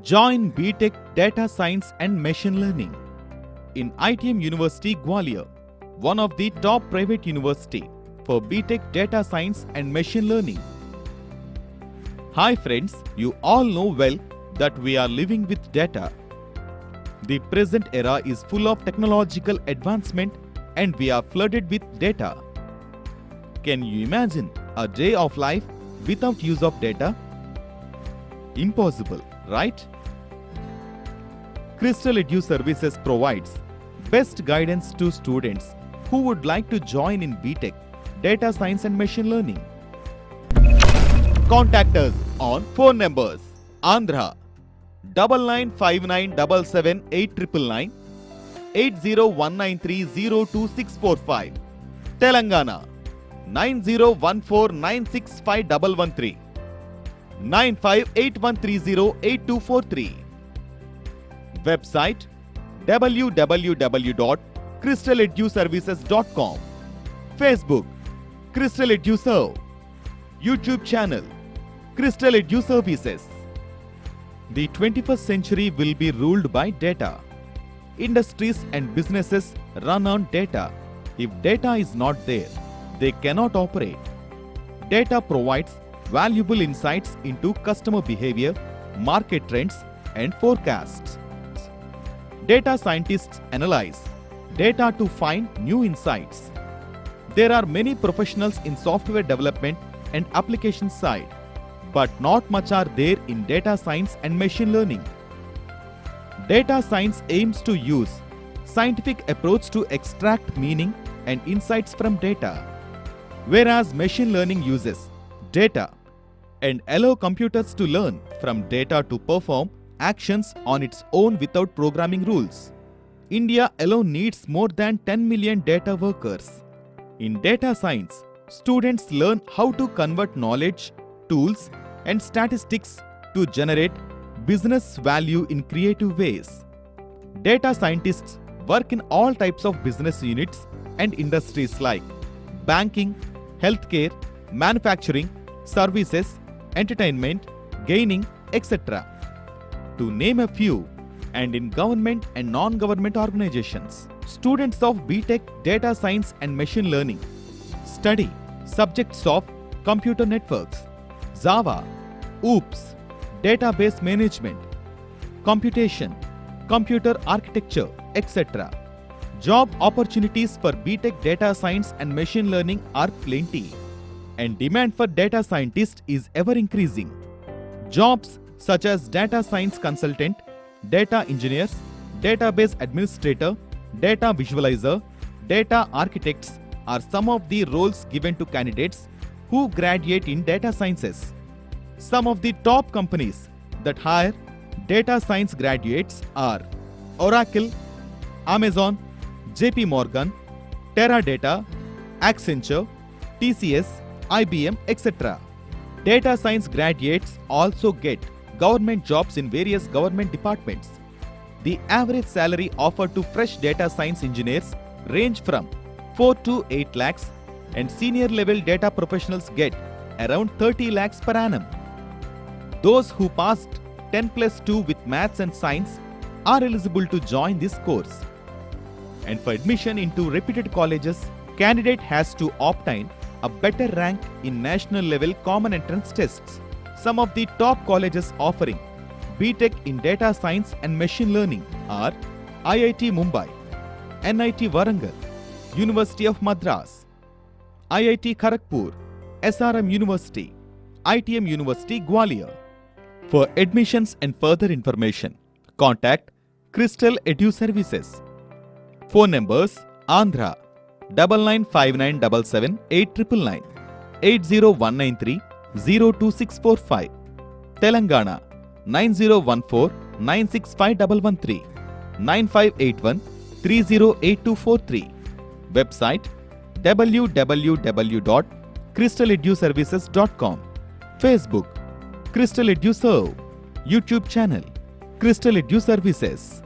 Join BTech Data Science and Machine Learning in ITM University Gwalior, one of the top private university for BTech Data Science and Machine Learning. Hi friends, you all know well that we are living with data. The present era is full of technological advancement and we are flooded with data. Can you imagine a day of life without use of data? Impossible, right? Crystal Edu Services provides best guidance to students who would like to join in BTech, Data Science and Machine Learning. Contact us on phone numbers Andhra 9959778999, 8019302645, Telangana 9014965113, 9581308243. Website www.crystaleduservices.com. Facebook Crystal Edu Serve. YouTube channel Crystal Edu Services. The 21st century will be ruled by data. Industries and businesses run on data. If data is not there, they cannot operate. Data provides valuable insights into customer behavior, market trends, and forecasts. Data scientists analyze data to find new insights. There are many professionals in software development and application side, but not much are there in data science and machine learning. Data science aims to use scientific approach to extract meaning and insights from data, whereas machine learning uses data and allow computers to learn from data to perform actions on its own without programming rules. India alone needs more than 10 million data workers. In data science, students learn how to convert knowledge, tools, and statistics to generate business value in creative ways. Data scientists work in all types of business units and industries like banking, healthcare, manufacturing, services, entertainment, gaming, etc. to name a few, and in government and non-government organizations. Students of BTech Data Science and Machine Learning study subjects of computer networks, Java, OOPS, database management, computation, computer architecture, etc. Job opportunities for BTech Data Science and Machine Learning are plenty, and demand for data scientists is ever increasing. Jobs such as data science consultant, data engineers, database administrator, data visualizer, data architects are some of the roles given to candidates who graduate in data sciences. Some of the top companies that hire data science graduates are Oracle, Amazon, JP Morgan, Teradata, Accenture, TCS, IBM, etc. Data science graduates also get government jobs in various government departments. The average salary offered to fresh data science engineers range from 4 to 8 lakhs, and senior level data professionals get around 30 lakhs per annum. Those who passed 10+2 with maths and science are eligible to join this course. And for admission into reputed colleges, candidate has to obtain a better rank in national level common entrance tests. Some of the top colleges offering BTech in Data Science and Machine Learning are IIT Mumbai, NIT Warangal, University of Madras, IIT Kharagpur, SRM University, ITM University Gwalior. For admissions and further information, contact Crystal Edu Services. Phone numbers Andhra 9959778999, 8019302645, Telangana 9014965113, 9581308243. Website www.crystaleduservices.com. Facebook Crystal Edu Serve. YouTube channel Crystal Edu Services.